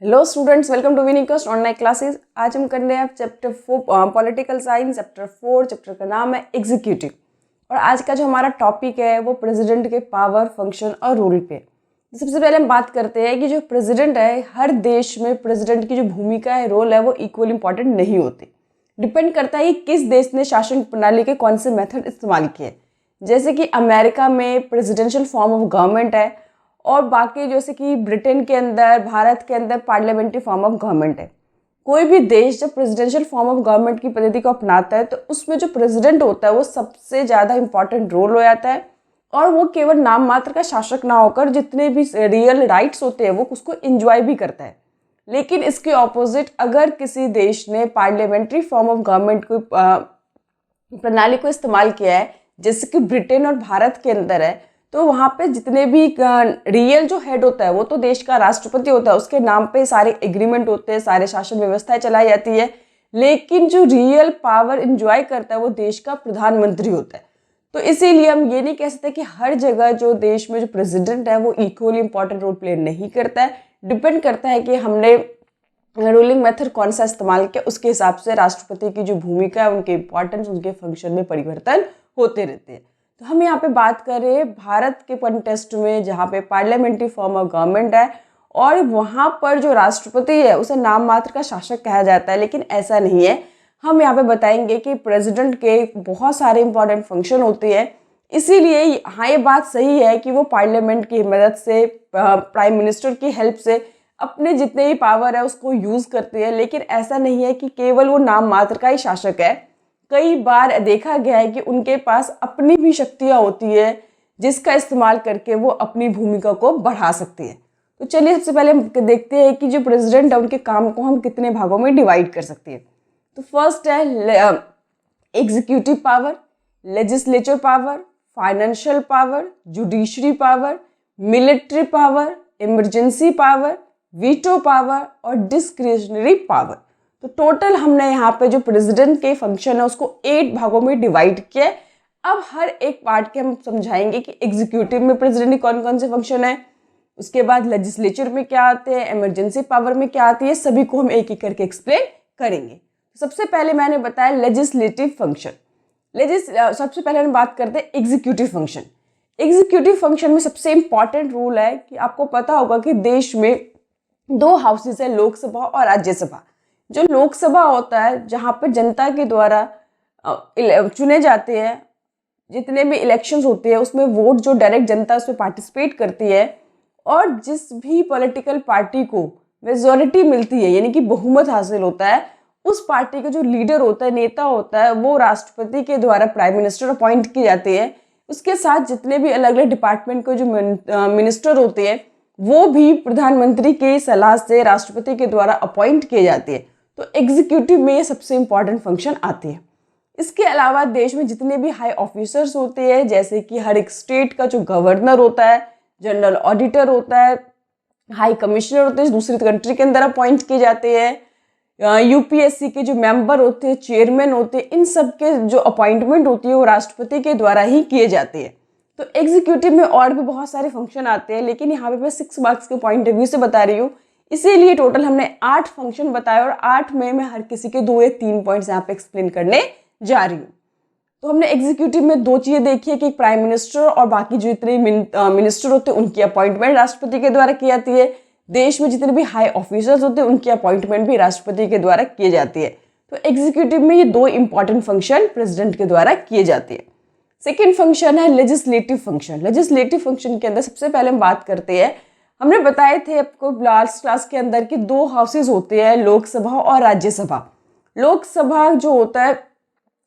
Hello students, welcome to विनिकस्ट online classes. आज हम कर रहे हैं chapter 4 political science. Chapter 4 chapter का नाम है एग्जीक्यूटिव। और आज का जो हमारा टॉपिक है वो प्रेसिडेंट के पावर, फंक्शन और रूल पे। सबसे पहले हम बात करते हैं कि जो प्रेसिडेंट है, हर देश में प्रेसिडेंट की जो भूमिका है, रोल है, वो इक्वल इंपॉर्टेंट नहीं होती। डिपेंड करता है कि किस देश ने शासन प्रणाली के कौन से मेथड इस्तेमाल किए। जैसे कि अमेरिका में प्रेसिडेंशियल फॉर्म ऑफ गवर्नमेंट है और बाकी जैसे कि ब्रिटेन के अंदर, भारत के अंदर पार्लियामेंट्री फॉर्म ऑफ गवर्नमेंट है। कोई भी देश जब प्रेसिडेंशियल फॉर्म ऑफ गवर्नमेंट की पद्धति को अपनाता है तो उसमें जो प्रेसिडेंट होता है वो सबसे ज़्यादा इंपॉर्टेंट रोल हो जाता है और वो केवल नाम मात्र का शासक ना होकर जितने भी रियल राइट्स होते हैं वो उसको इंजॉय भी करता है। लेकिन इसके ऑपोजिट अगर किसी देश ने पार्लियामेंट्री फॉर्म ऑफ गवर्नमेंट को प्रणाली को इस्तेमाल किया है, जैसे कि ब्रिटेन और भारत के अंदर है, तो वहाँ पे जितने भी रियल जो हेड होता है वो तो देश का राष्ट्रपति होता है, उसके नाम पे सारे एग्रीमेंट होते हैं, सारे शासन व्यवस्थाएं चलाई जाती है। लेकिन जो रियल पावर इंजॉय करता है वो देश का प्रधानमंत्री होता है। तो इसीलिए हम ये नहीं कह सकते कि हर जगह जो देश में जो प्रेसिडेंट है वो इक्वली इंपॉर्टेंट रोल प्ले नहीं करता है। डिपेंड करता है कि हमने रूलिंग मेथड कौन सा इस्तेमाल किया, उसके हिसाब से राष्ट्रपति की जो भूमिका है, उनके इंपॉर्टेंस, उनके फंक्शन में परिवर्तन होते रहते हैं। तो हम यहाँ पे बात कर रहे हैं भारत के कॉन्टेस्ट में, जहाँ पे पार्लियामेंट्री फॉर्म ऑफ गवर्नमेंट है और वहाँ पर जो राष्ट्रपति है उसे नाम मात्र का शासक कहा जाता है, लेकिन ऐसा नहीं है। हम यहाँ पे बताएंगे कि प्रेसिडेंट के बहुत सारे इंपॉर्टेंट फंक्शन होते हैं। इसीलिए हाँ, ये बात सही है कि वो पार्लियामेंट की मदद से, प्राइम मिनिस्टर की हेल्प से अपने जितने भी पावर है उसको यूज़ करते हैं। लेकिन ऐसा नहीं है कि केवल वो नाम मात्र का ही शासक है। कई बार देखा गया है कि उनके पास अपनी भी शक्तियाँ होती है जिसका इस्तेमाल करके वो अपनी भूमिका को बढ़ा सकती है। तो चलिए सबसे पहले हम देखते हैं कि जो प्रेसिडेंट है उनके काम को हम कितने भागों में डिवाइड कर सकते हैं। तो फर्स्ट है executive power, legislature power, financial power, judiciary power, military power, emergency power, veto power और डिस्क्रिशनरी पावर। तो टोटल हमने यहाँ पे जो प्रेसिडेंट के फंक्शन है उसको 8 भागों में डिवाइड किया। अब हर एक पार्ट के हम समझाएंगे कि एग्जीक्यूटिव में प्रेसिडेंट के कौन कौन से फंक्शन है, उसके बाद लेजिस्लेचर में क्या आते हैं, इमरजेंसी पावर में क्या आती है, सभी को हम एक एक करके एक्सप्लेन करेंगे। सबसे पहले मैंने बताया लेजिस्लेटिव फंक्शन। सबसे पहले हम बात करते हैं एग्जीक्यूटिव फंक्शन। एग्जीक्यूटिव फंक्शन में सबसे इंपॉर्टेंट रूल है कि आपको पता होगा कि देश में 2 हाउसेस है, लोकसभा और राज्यसभा। जो लोकसभा होता है जहाँ पर जनता के द्वारा चुने जाते हैं, जितने भी इलेक्शंस होते हैं उसमें वोट जो डायरेक्ट जनता उसमें पार्टिसिपेट करती है और जिस भी पॉलिटिकल पार्टी को मेजॉरिटी मिलती है, यानी कि बहुमत हासिल होता है, उस पार्टी का जो लीडर होता है, नेता होता है, वो राष्ट्रपति के द्वारा प्राइम मिनिस्टर अपॉइंट किए जाते हैं। उसके साथ जितने भी अलग अलग डिपार्टमेंट के जो मिनिस्टर होते हैं वो भी प्रधानमंत्री की सलाह से राष्ट्रपति के द्वारा अपॉइंट किए जाते हैं। तो एग्जीक्यूटिव में ये सबसे इंपॉर्टेंट फंक्शन आते हैं। इसके अलावा देश में जितने भी हाई ऑफिसर्स होते हैं, जैसे कि हर एक स्टेट का जो गवर्नर होता है, जनरल ऑडिटर होता है, हाई कमिश्नर होते हैं, दूसरी कंट्री के अंदर अपॉइंट किए जाते हैं, यूपीएससी के जो मेंबर होते हैं, चेयरमैन होते हैं, इन सब के जो अपॉइंटमेंट होती है वो राष्ट्रपति के द्वारा ही किए जाते हैं। तो एग्जीक्यूटिव में और भी बहुत सारे फंक्शन आते हैं, लेकिन यहाँ पे मैं 6 मार्क्स के पॉइंट ऑफ व्यू से बता रही हूँ, इसीलिए टोटल हमने 8 फंक्शन बताए और 8 में मैं हर किसी के 2 या 3 पॉइंट्स यहाँ पे एक्सप्लेन करने जा रही हूँ। तो हमने एग्जीक्यूटिव में 2 चीज़ें देखी है कि प्राइम मिनिस्टर और बाकी जो जितने मिनिस्टर होते हैं उनकी अपॉइंटमेंट राष्ट्रपति के द्वारा की जाती है। देश में जितने भी हाई ऑफिसर्स होते हैं उनकी अपॉइंटमेंट भी राष्ट्रपति के द्वारा किए जाती है। तो एग्जीक्यूटिव में ये 2 इंपॉर्टेंट फंक्शन प्रेसिडेंट के द्वारा किए जाते हैं। सेकेंड फंक्शन है लेजिस्लेटिव फंक्शन। लेजिस्लेटिव फंक्शन के अंदर सबसे पहले हम बात करते हैं, हमने बताए थे आपको लास्ट क्लास के अंदर कि 2 हाउसेज होते हैं, लोकसभा और राज्यसभा। लोकसभा जो होता है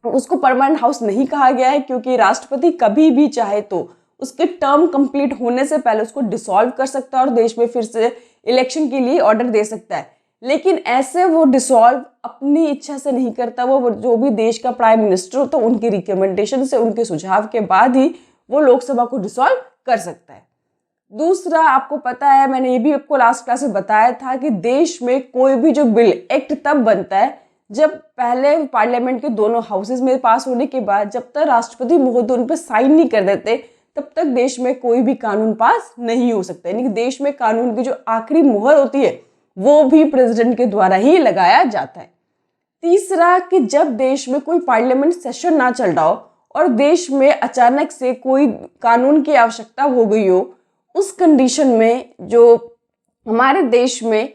उसको परमानेंट हाउस नहीं कहा गया है, क्योंकि राष्ट्रपति कभी भी चाहे तो उसके टर्म कंप्लीट होने से पहले उसको डिसॉल्व कर सकता है और देश में फिर से इलेक्शन के लिए ऑर्डर दे सकता है। लेकिन ऐसे वो डिसॉल्व अपनी इच्छा से नहीं करता, वो जो भी देश का प्राइम मिनिस्टर होता है उनकी रिकमेंडेशन से, उनके सुझाव के बाद ही वो लोकसभा को डिसॉल्व कर सकता है। दूसरा, आपको पता है, मैंने ये भी आपको लास्ट क्लास में बताया था कि देश में कोई भी जो बिल, एक्ट तब बनता है जब पहले पार्लियामेंट के दोनों हाउसेज में पास होने के बाद जब तक राष्ट्रपति महोदय उन पर साइन नहीं कर देते तब तक देश में कोई भी कानून पास नहीं हो सकता। यानी कि देश में कानून की जो आखिरी मुहर होती है वो भी प्रेसिडेंट के द्वारा ही लगाया जाता है। तीसरा कि जब देश में कोई पार्लियामेंट सेशन ना चल रहा हो और देश में अचानक से कोई कानून की आवश्यकता हो गई हो, उस कंडीशन में जो हमारे देश में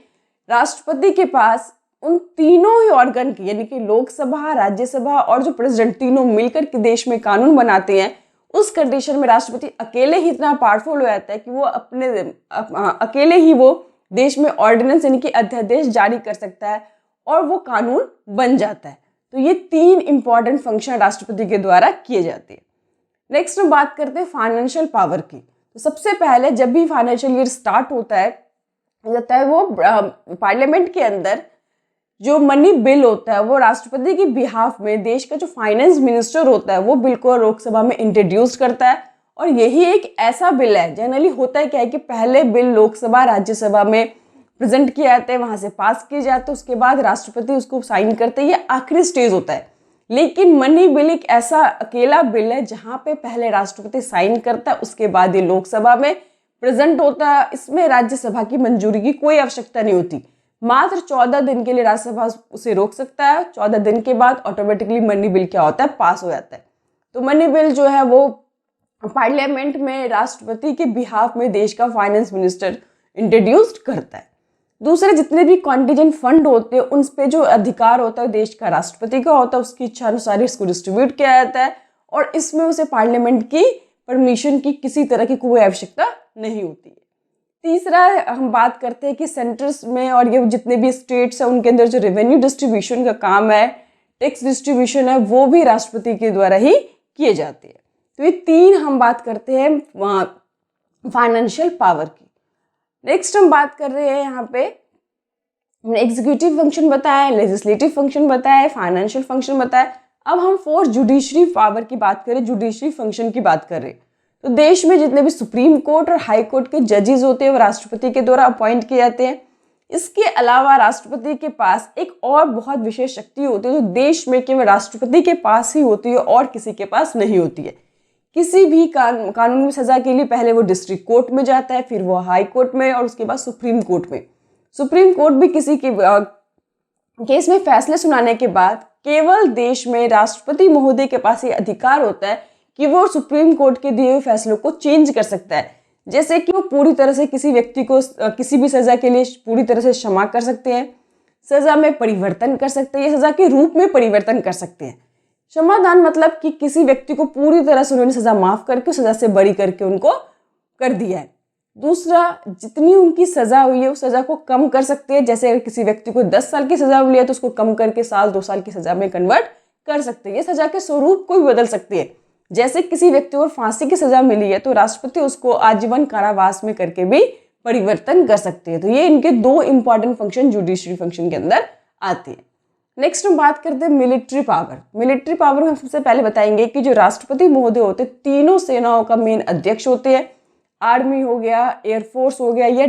राष्ट्रपति के पास उन तीनों ही ऑर्गन की, यानी कि लोकसभा, राज्यसभा और जो प्रेसिडेंट, तीनों मिलकर के देश में कानून बनाते हैं, उस कंडीशन में राष्ट्रपति अकेले ही इतना पावरफुल हो जाता है कि वो अकेले ही वो देश में ऑर्डिनेंस यानी कि अध्यादेश जारी कर सकता है और वो कानून बन जाता है। तो ये 3 इंपॉर्टेंट फंक्शन राष्ट्रपति के द्वारा किए जाते हैं। नेक्स्ट हम बात करते हैं फाइनेंशियल पावर की। तो सबसे पहले जब भी फाइनेंशियल ईयर स्टार्ट होता है वो पार्लियामेंट के अंदर जो मनी बिल होता है वो राष्ट्रपति के बिहाफ में देश का जो फाइनेंस मिनिस्टर होता है वो बिल को लोकसभा में इंट्रोड्यूस करता है। और यही एक ऐसा बिल है, जनरली होता है क्या है कि पहले बिल लोकसभा राज्यसभा में प्रेजेंट किया जाता है, वहां से पास किए जाते हैं, उसके बाद राष्ट्रपति उसको साइन करते हैं, ये आखिरी स्टेज होता है। लेकिन मनी बिल एक ऐसा अकेला बिल है जहां पे पहले राष्ट्रपति साइन करता है, उसके बाद ये लोकसभा में प्रेजेंट होता है। इसमें राज्यसभा की मंजूरी की कोई आवश्यकता नहीं होती, मात्र 14 दिन के लिए राज्यसभा उसे रोक सकता है। 14 दिन के बाद ऑटोमेटिकली मनी बिल क्या होता है, पास हो जाता है। तो मनी बिल जो है वो पार्लियामेंट में राष्ट्रपति के बिहाफ में देश का फाइनेंस मिनिस्टर इंट्रोड्यूस्ड करता है। दूसरे जितने भी कॉन्टिजेंट फंड होते हैं उन पे जो अधिकार होता है देश का राष्ट्रपति का होता है, उसकी इच्छा अनुसार इसको डिस्ट्रीब्यूट किया जाता है और इसमें उसे पार्लियामेंट की परमिशन की किसी तरह की कोई आवश्यकता नहीं होती है। तीसरा हम बात करते हैं कि सेंटर्स में और ये जितने भी स्टेट्स हैं उनके अंदर जो रेवेन्यू डिस्ट्रीब्यूशन का काम है, टैक्स डिस्ट्रीब्यूशन है, वो भी राष्ट्रपति के द्वारा ही किए जाते हैं। तो ये 3 हम बात करते हैं फाइनेंशियल पावर की। नेक्स्ट हम बात कर रहे हैं यहाँ पे, हमने एग्जीक्यूटिव फंक्शन बताया, लेजिस्लेटिव फंक्शन बताया, फाइनेंशियल फंक्शन बताया। अब हम 4 जुडिशरी पावर की बात करें, जुडिशरी फंक्शन की बात कर रहे हैं। तो देश में जितने भी सुप्रीम कोर्ट और हाई कोर्ट के जजेस होते हैं वो राष्ट्रपति के द्वारा अपॉइंट किए जाते हैं। इसके अलावा राष्ट्रपति के पास एक और बहुत विशेष शक्ति होती है जो देश में केवल राष्ट्रपति के पास ही होती है और किसी के पास नहीं होती है। किसी भी कानूनी सजा के लिए पहले वो डिस्ट्रिक्ट कोर्ट में जाता है, फिर वो हाई कोर्ट में और उसके बाद सुप्रीम कोर्ट में। सुप्रीम कोर्ट भी किसी के केस में फैसले सुनाने के बाद केवल देश में राष्ट्रपति महोदय के पास ये अधिकार होता है कि वो सुप्रीम कोर्ट के दिए हुए फैसलों को चेंज कर सकता है। जैसे कि वो पूरी तरह से किसी व्यक्ति को किसी भी सजा के लिए पूरी तरह से क्षमा कर सकते हैं, सजा में परिवर्तन कर सकते हैं, सजा के रूप में परिवर्तन कर सकते हैं। क्षमादान मतलब कि किसी व्यक्ति को पूरी तरह से उन्होंने सजा माफ करके सजा से बरी करके उनको कर दिया है। दूसरा, जितनी उनकी सजा हुई है उस सजा को कम कर सकते हैं। जैसे अगर किसी व्यक्ति को 10 साल की सजा मिली है तो उसको कम करके 1-2 साल की सजा में कन्वर्ट कर सकते हैं। ये सजा के स्वरूप को भी बदल सकती है। जैसे किसी व्यक्ति को फांसी की सजा मिली है तो राष्ट्रपति उसको आजीवन कारावास में करके भी परिवर्तन कर सकते हैं। तो ये इनके 2 इंपॉर्टेंट फंक्शन जुडिशरी फंक्शन के अंदर आते हैं। नेक्स्ट हम बात करते हैं मिलिट्री पावर। मिलिट्री पावर में सबसे पहले बताएंगे कि जो राष्ट्रपति महोदय होते हैं तीनों सेनाओं का मेन अध्यक्ष होते हैं। आर्मी हो गया, एयरफोर्स हो गया या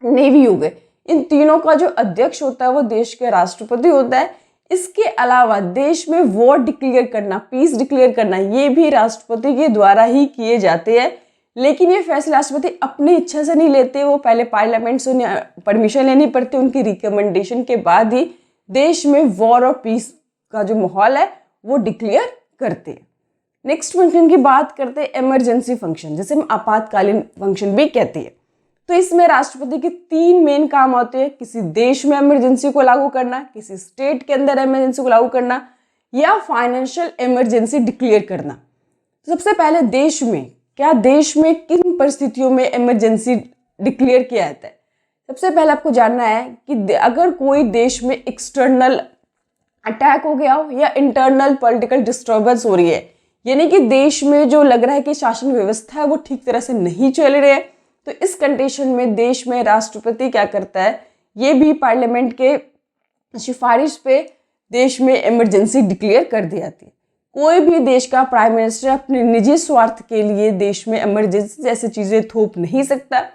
नेवी हो गए, इन तीनों का जो अध्यक्ष होता है वो देश के राष्ट्रपति होता है। इसके अलावा देश में वॉर डिक्लेयर करना, पीस डिक्लेयर करना, ये भी राष्ट्रपति के द्वारा ही किए जाते हैं। लेकिन ये फैसले राष्ट्रपति अपनी इच्छा से नहीं लेते, वो पहले पार्लियामेंट से उन्हें परमिशन लेनी पड़ती है। उनकी रिकमेंडेशन के बाद ही देश में वॉर और पीस का जो माहौल है वो डिक्लेयर करते हैं। नेक्स्ट फंक्शन की बात करते हैं इमरजेंसी फंक्शन, जिसे हम आपातकालीन फंक्शन भी कहते हैं। तो इसमें राष्ट्रपति के 3 मेन काम होते हैं। किसी देश में इमरजेंसी को लागू करना, किसी स्टेट के अंदर इमरजेंसी को लागू करना या फाइनेंशियल इमरजेंसी डिक्लेयर करना। तो सबसे पहले देश में, क्या देश में किन परिस्थितियों में इमरजेंसी डिक्लेयर किया जाता है। सबसे पहले आपको जानना है कि अगर कोई देश में एक्सटर्नल अटैक हो गया हो या इंटरनल पॉलिटिकल डिस्टर्बेंस हो रही है, यानी कि देश में जो लग रहा है कि शासन व्यवस्था है वो ठीक तरह से नहीं चल रही है, तो इस कंडीशन में देश में राष्ट्रपति क्या करता है, ये भी पार्लियामेंट के सिफारिश पे देश में इमरजेंसी डिक्लेयर कर दी जाती है। कोई भी देश का प्राइम मिनिस्टर अपने निजी स्वार्थ के लिए देश में इमरजेंसी जैसी चीज़ें थोप नहीं सकता।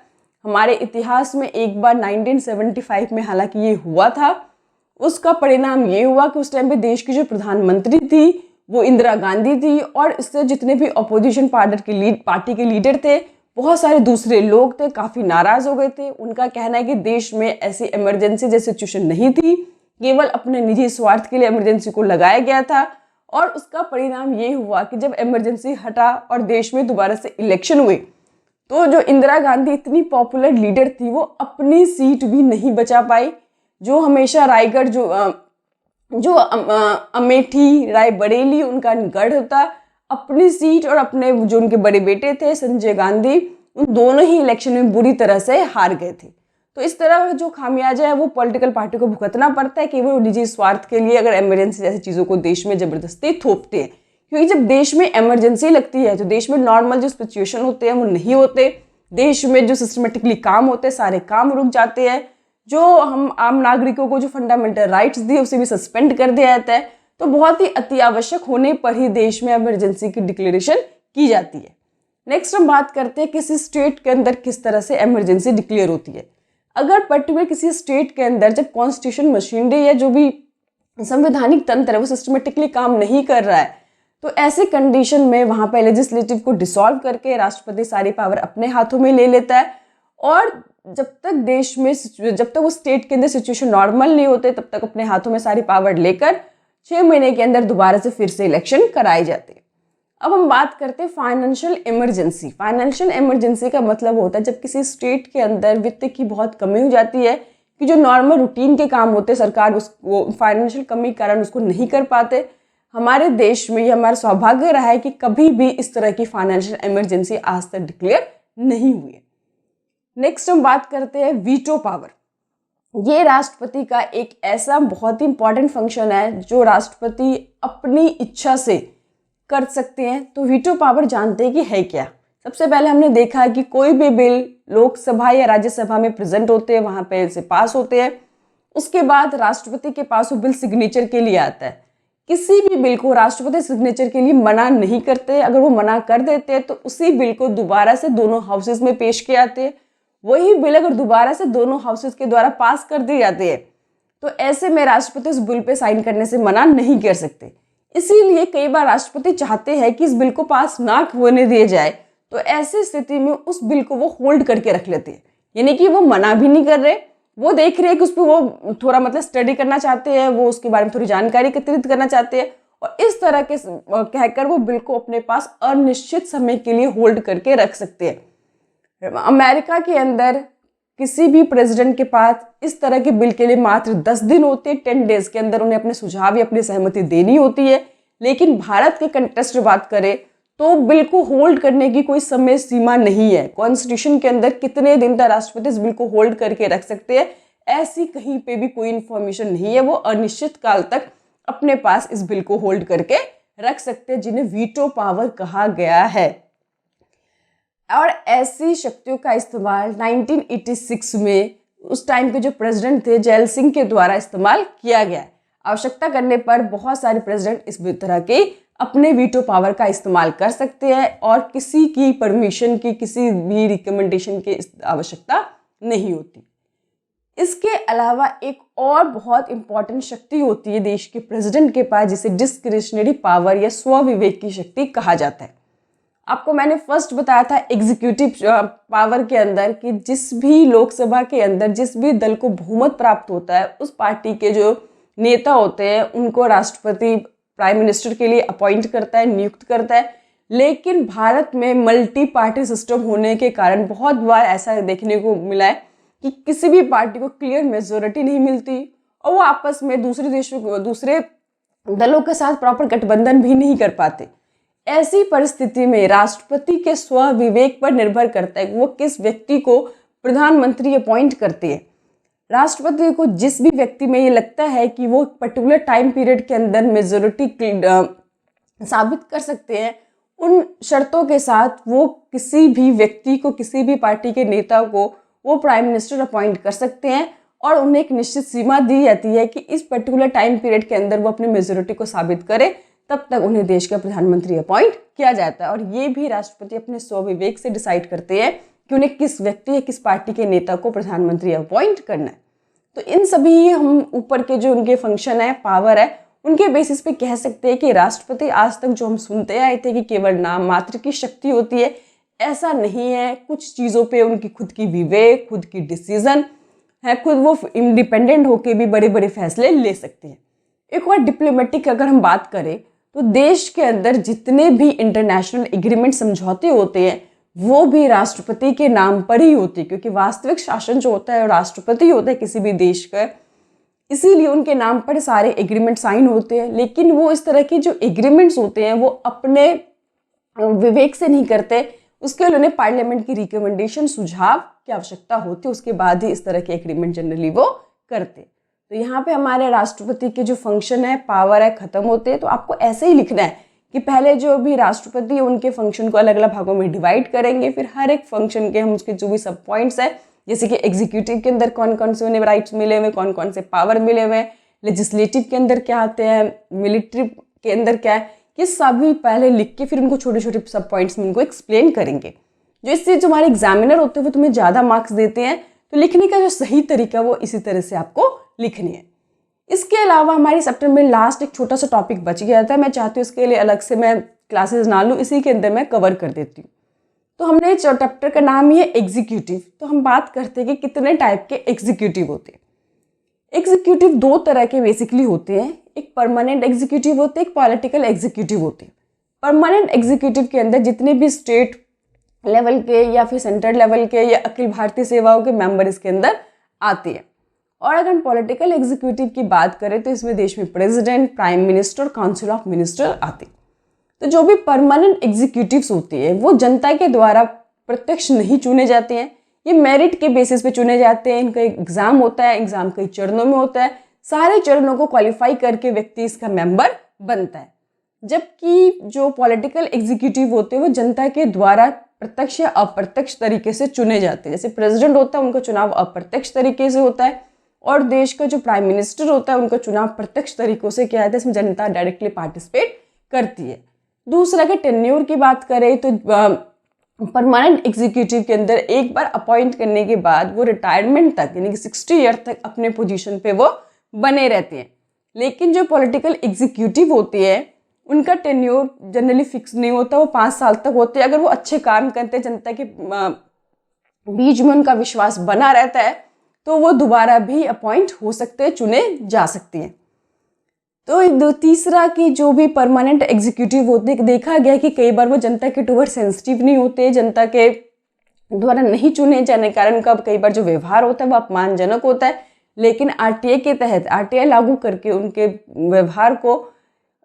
हमारे इतिहास में एक बार 1975 में हालांकि ये हुआ था। उसका परिणाम ये हुआ कि उस टाइम पे देश की जो प्रधानमंत्री थी वो इंदिरा गांधी थी और इससे जितने भी अपोजिशन पार्टी के लीडर थे बहुत सारे दूसरे लोग थे, काफ़ी नाराज़ हो गए थे। उनका कहना है कि देश में ऐसी इमरजेंसी जैसी सिचुएशन नहीं थी, केवल अपने निजी स्वार्थ के लिए इमरजेंसी को लगाया गया था। और उसका परिणाम ये हुआ कि जब इमरजेंसी हटा और देश में दोबारा से इलेक्शन हुए, तो जो इंदिरा गांधी इतनी पॉपुलर लीडर थी, वो अपनी सीट भी नहीं बचा पाई। जो हमेशा रायगढ़ जो अमेठी रायबरेली उनका गढ़ होता, अपनी सीट और अपने जो उनके बड़े बेटे थे संजय गांधी, उन दोनों ही इलेक्शन में बुरी तरह से हार गए थे। तो इस तरह जो खामियाजा है वो पॉलिटिकल पार्टी को भुगतना पड़ता है कि वो निजी स्वार्थ के लिए अगर इमरजेंसी जैसी चीज़ों को देश में ज़बरदस्ती थोपते हैं। क्योंकि जब देश में इमरजेंसी लगती है तो देश में नॉर्मल जो सिचुएशन होते हैं वो नहीं होते, देश में जो सिस्टमेटिकली काम होते हैं सारे काम रुक जाते हैं, जो हम आम नागरिकों को जो फंडामेंटल राइट्स दिए उसे भी सस्पेंड कर दिया जाता है। तो बहुत ही अति आवश्यक होने पर ही देश में इमरजेंसी की डिक्लेरेशन की जाती है। नेक्स्ट हम बात करते हैं किसी स्टेट के अंदर किस तरह से इमरजेंसी डिक्लेयर होती है। अगर पर्टिकुलर किसी स्टेट के अंदर जब कॉन्स्टिट्यूशन मशीनरी या जो भी संवैधानिक तंत्र है वो सिस्टमेटिकली काम नहीं कर रहा है, तो ऐसे कंडीशन में वहाँ पर लेजिस्लेटिव को डिसॉल्व करके राष्ट्रपति सारी पावर अपने हाथों में ले लेता है। और जब तक देश में जब तक वो स्टेट के अंदर सिचुएशन नॉर्मल नहीं होते तब तक अपने हाथों में सारी पावर लेकर 6 महीने के अंदर दोबारा से फिर से इलेक्शन कराए जाते हैं। अब हम बात करते हैं फाइनेंशियल इमरजेंसी। फाइनेंशियल इमरजेंसी का मतलब होता है जब किसी स्टेट के अंदर वित्त की बहुत कमी हो जाती है कि जो नॉर्मल रूटीन के काम होते हैं सरकार उसको फाइनेंशियल कमी के कारण उसको नहीं कर पाते। हमारे देश में ये हमारा सौभाग्य रहा है कि कभी भी इस तरह की फाइनेंशियल इमरजेंसी आज तक डिक्लेयर नहीं हुई है। नेक्स्ट हम बात करते हैं वीटो पावर। ये राष्ट्रपति का एक ऐसा बहुत ही इंपॉर्टेंट फंक्शन है जो राष्ट्रपति अपनी इच्छा से कर सकते हैं। तो वीटो पावर जानते हैं कि है क्या। सबसे पहले हमने देखा है कि कोई भी बिल लोकसभा या राज्यसभा में प्रेजेंट होते हैं, वहाँ पे से पास होते हैं, उसके बाद राष्ट्रपति के पास वो बिल सिग्नेचर के लिए आता है। किसी भी बिल को राष्ट्रपति सिग्नेचर के लिए मना नहीं करते। अगर वो मना कर देते हैं तो उसी बिल को दोबारा से दोनों हाउसेज में पेश किए जाते हैं। वही बिल अगर दोबारा से दोनों हाउसेज के द्वारा पास कर दिए जाते हैं तो ऐसे में राष्ट्रपति उस बिल पे साइन करने से मना नहीं कर सकते। इसीलिए कई बार राष्ट्रपति चाहते हैं कि इस बिल को पास ना होने दिया जाए, तो ऐसी स्थिति में उस बिल को वो होल्ड करके रख लेते हैं। यानी कि वो मना भी नहीं कर रहे, वो देख रहे हैं कि उस पर वो थोड़ा मतलब स्टडी करना चाहते हैं, वो उसके बारे में थोड़ी जानकारी एकत्रित करना चाहते हैं, और इस तरह के कहकर वो बिल को अपने पास अनिश्चित समय के लिए होल्ड करके रख सकते हैं। अमेरिका के अंदर किसी भी प्रेसिडेंट के पास इस तरह के बिल के लिए मात्र 10 दिन होते हैं। 10 डेज के अंदर उन्हें अपने सुझाव या अपनी सहमति देनी होती है। लेकिन भारत के कंटेक्स्ट में बात करें तो बिल को होल्ड करने की कोई समय सीमा नहीं है। कॉन्स्टिट्यूशन के अंदर कितने दिन तक राष्ट्रपति इस बिल को होल्ड करके रख सकते हैं, ऐसी कहीं पे भी कोई इन्फॉर्मेशन नहीं है। वो अनिश्चित काल तक अपने पास इस बिल को होल्ड करके रख सकते हैं, जिन्हें वीटो पावर कहा गया है। और ऐसी शक्तियों का इस्तेमाल 1986 में उस टाइम के जो प्रेसिडेंट थे जैल सिंह के द्वारा इस्तेमाल किया गया है। आवश्यकता करने पर बहुत सारे प्रेसिडेंट इस तरह के अपने वीटो पावर का इस्तेमाल कर सकते हैं और किसी की परमिशन की, किसी भी रिकमेंडेशन की आवश्यकता नहीं होती। इसके अलावा एक और बहुत इंपॉर्टेंट शक्ति होती है देश के प्रेसिडेंट के पास, जिसे डिस्क्रिशनरी पावर या स्वविवेक की शक्ति कहा जाता है। आपको मैंने फर्स्ट बताया था एग्जीक्यूटिव पावर के अंदर कि जिस भी लोकसभा के अंदर जिस भी दल को बहुमत प्राप्त होता है उस पार्टी के जो नेता होते हैं उनको राष्ट्रपति प्राइम मिनिस्टर के लिए अपॉइंट करता है, नियुक्त करता है। लेकिन भारत में मल्टी पार्टी सिस्टम होने के कारण बहुत बार ऐसा देखने को मिला है कि किसी भी पार्टी को क्लियर मेजोरिटी नहीं मिलती और वो आपस में दूसरे दलों के साथ प्रॉपर गठबंधन भी नहीं कर पाते। ऐसी परिस्थिति में राष्ट्रपति के स्वविवेक पर निर्भर करता है कि वो किस व्यक्ति को प्रधानमंत्री अपॉइंट करते हैं। राष्ट्रपति को जिस भी व्यक्ति में ये लगता है कि वो पर्टिकुलर टाइम पीरियड के अंदर मेजोरिटी साबित कर सकते हैं, उन शर्तों के साथ वो किसी भी व्यक्ति को, किसी भी पार्टी के नेता को वो प्राइम मिनिस्टर अपॉइंट कर सकते हैं और उन्हें एक निश्चित सीमा दी जाती है कि इस पर्टिकुलर टाइम पीरियड के अंदर वो अपनी मेजोरिटी को साबित करे, तब तक उन्हें देश का प्रधानमंत्री अपॉइंट किया जाता है। और ये भी राष्ट्रपति अपने स्वविवेक से डिसाइड करते हैं कि उन्हें किस व्यक्ति या किस पार्टी के नेता को प्रधानमंत्री अपॉइंट करना है। तो इन सभी हम ऊपर के जो उनके फंक्शन है, पावर है, उनके बेसिस पे कह सकते हैं कि राष्ट्रपति आज तक जो हम सुनते आए थे कि केवल नाम मात्र की शक्ति होती है, ऐसा नहीं है, कुछ चीज़ों पे उनकी खुद की विवेक, खुद की डिसीजन है, खुद वो इंडिपेंडेंट होके भी बड़े बड़े फैसले ले सकते हैं। एक और डिप्लोमेटिक अगर हम बात करें तो देश के अंदर जितने भी इंटरनेशनल एग्रीमेंट समझौते होते हैं वो भी राष्ट्रपति के नाम पर ही होते हैं, क्योंकि वास्तविक शासन जो होता है राष्ट्रपति होता है किसी भी देश का, इसीलिए उनके नाम पर सारे एग्रीमेंट साइन होते हैं। लेकिन वो इस तरह के जो एग्रीमेंट्स होते हैं वो अपने विवेक से नहीं करते, उसके लिए उन्हें पार्लियामेंट की रिकमेंडेशन, सुझाव की आवश्यकता होती है, उसके बाद ही इस तरह के एग्रीमेंट जनरली वो करते। तो यहाँ पे हमारे राष्ट्रपति के जो फंक्शन है, पावर है, खत्म होते हैं। तो आपको ऐसे ही लिखना है कि पहले जो भी राष्ट्रपति है उनके फंक्शन को अलग अलग भागों में डिवाइड करेंगे, फिर हर एक फंक्शन के हम उसके जो भी सब पॉइंट्स है, जैसे कि एग्जीक्यूटिव के अंदर कौन कौन से उन्हें राइट्स मिले हुए, कौन कौन से पावर मिले हुए, लेजिस्लेटिव के अंदर क्या आते हैं, मिलिट्री के अंदर क्या है, ये सभी पहले लिख के फिर उनको छोटे छोटे सब पॉइंट्स में उनको एक्सप्लेन करेंगे। जो इससे जो हमारे एग्जामिनर होते हैं वो तुम्हें ज़्यादा मार्क्स देते हैं। तो लिखने का जो सही तरीका वो इसी तरह से आपको लिखनी है। इसके अलावा हमारी चैप्टर में लास्ट एक छोटा सा टॉपिक बच गया था, मैं चाहती हूँ इसके लिए अलग से मैं क्लासेस ना लूँ, इसी के अंदर मैं कवर कर देती हूँ। तो हमने चैप्टर का नाम ही है एग्जीक्यूटिव। तो हम बात करते हैं कि कितने टाइप के एग्जीक्यूटिव होते हैं। एग्जीक्यूटिव दो तरह के बेसिकली होते हैं, एक परमानेंट एग्जीक्यूटिव होते हैं, एक पॉलिटिकल एग्जीक्यूटिव होते हैं। परमानेंट एग्जीक्यूटिव के अंदर जितने भी स्टेट लेवल के या फिर सेंट्रल लेवल के या अखिल भारतीय सेवाओं के मेंबर इसके अंदर आते हैं। और अगर हम पॉलिटिकल एग्जीक्यूटिव की बात करें तो इसमें देश में president, prime minister, council of minister आते हैं। तो जो भी परमानेंट एग्जीक्यूटिव्स होते हैं वो जनता के द्वारा प्रत्यक्ष नहीं चुने जाते हैं, ये मेरिट के बेसिस पे चुने जाते हैं। इनका एग्जाम होता है, एग्जाम कई चरणों में होता है, सारे चरणों को क्वालिफाई करके व्यक्ति इसका मेंबर बनता है। जबकि जो पॉलिटिकल एग्जीक्यूटिव होते हैं वो जनता के द्वारा प्रत्यक्ष या अप्रत्यक्ष तरीके से चुने जाते हैं। जैसे प्रेसिडेंट होता है उनका चुनाव अप्रत्यक्ष तरीके से होता है, और देश का जो प्राइम मिनिस्टर होता है उनका चुनाव प्रत्यक्ष तरीकों से किया जाता है, इसमें जनता डायरेक्टली पार्टिसिपेट करती है। दूसरा के टेन्योर की बात करें तो परमानेंट एग्जीक्यूटिव के अंदर एक बार अपॉइंट करने के बाद वो रिटायरमेंट तक यानी कि 60 ईयर तक अपने पोजीशन पे वो बने रहते हैं। लेकिन जो पॉलिटिकल एग्जीक्यूटिव होती है उनका टेन्योर जनरली फिक्स नहीं होता, वो 5 साल तक होते हैं। अगर वो अच्छे काम करते हैं, जनता के बीच में उनका विश्वास बना रहता है, तो वो दोबारा भी अपॉइंट हो सकते हैं, चुने जा सकते हैं। तो तीसरा कि जो भी परमानेंट एग्जीक्यूटिव होते हैं, देखा गया कि कई बार वो जनता के टूवर्ड सेंसिटिव नहीं होते, जनता के द्वारा नहीं चुने जाने के कारण उनका कई बार जो व्यवहार होता है वो अपमानजनक होता है। लेकिन आरटीआई के तहत आरटीआई लागू करके उनके व्यवहार को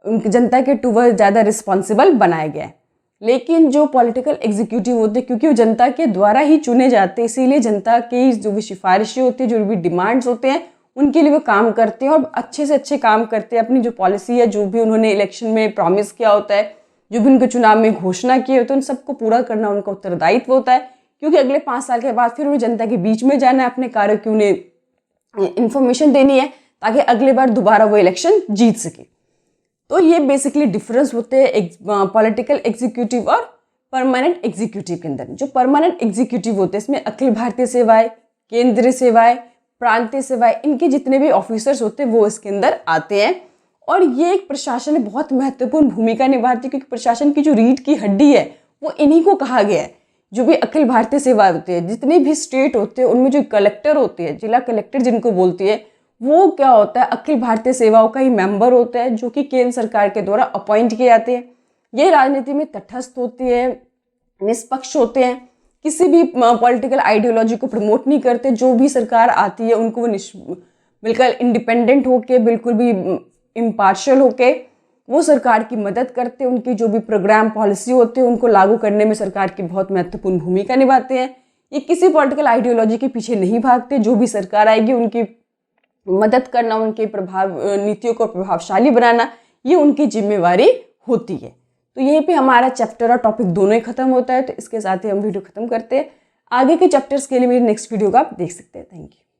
उनकी जनता के टूवर्ड ज़्यादा रिस्पॉन्सिबल बनाया गया है। लेकिन जो पॉलिटिकल एग्जीक्यूटिव होते हैं क्योंकि वो जनता के द्वारा ही चुने जाते हैं, इसीलिए जनता की जो भी सिफारिशें होती है, जो भी डिमांड्स होते हैं, उनके लिए वो काम करते हैं और अच्छे से अच्छे काम करते हैं। अपनी जो पॉलिसी है, जो भी उन्होंने इलेक्शन में प्रॉमिस किया होता है, जो भी उनके चुनाव में घोषणा की होती है, उन सबको पूरा करना उनका उत्तरदायित्व होता है। क्योंकि अगले 5 साल के बाद फिर उन्हें जनता के बीच में जाना है, अपने कार्य की उन्हें इन्फॉर्मेशन देनी है ताकि अगले बार दोबारा वो इलेक्शन जीत सके। तो ये बेसिकली डिफरेंस होते हैं पॉलिटिकल एग्जीक्यूटिव और परमानेंट एग्जीक्यूटिव के अंदर। जो परमानेंट एग्जीक्यूटिव होते हैं इसमें अखिल भारतीय सेवाएं, केंद्रीय सेवाएं, प्रांतीय सेवाएं, इनके जितने भी ऑफिसर्स होते हैं वो इसके अंदर आते हैं। और ये एक प्रशासन में बहुत महत्वपूर्ण भूमिका निभाती है, क्योंकि प्रशासन की जो रीढ़ की हड्डी है वो इन्हीं को कहा गया है। जो भी अखिल भारतीय सेवाएं होते हैं, जितने भी स्टेट होते हैं, उनमें जो कलेक्टर होते हैं, जिला कलेक्टर जिनको बोलती है, वो क्या होता है, अखिल भारतीय सेवाओं का ही मेंबर होता है, जो कि केंद्र सरकार के द्वारा अपॉइंट किए जाते हैं। ये राजनीति में तटस्थ होती है, निष्पक्ष होते हैं, किसी भी पॉलिटिकल आइडियोलॉजी को प्रमोट नहीं करते। जो भी सरकार आती है उनको वो बिल्कुल इंडिपेंडेंट होके, बिल्कुल भी इम्पार्शियल होके वो सरकार की मदद करते हैं। उनकी जो भी प्रोग्राम पॉलिसी होते हैं उनको लागू करने में सरकार की बहुत महत्वपूर्ण भूमिका निभाते हैं। ये किसी पॉलिटिकल आइडियोलॉजी के पीछे नहीं भागते। जो भी सरकार आएगी उनकी मदद करना, उनके नीतियों को प्रभावशाली बनाना, ये उनकी जिम्मेवारी होती है। तो यहीं पे हमारा चैप्टर और टॉपिक दोनों ही खत्म होता है। तो इसके साथ ही हम वीडियो खत्म करते हैं। आगे के चैप्टर्स के लिए मेरी नेक्स्ट वीडियो को आप देख सकते हैं। Thank you.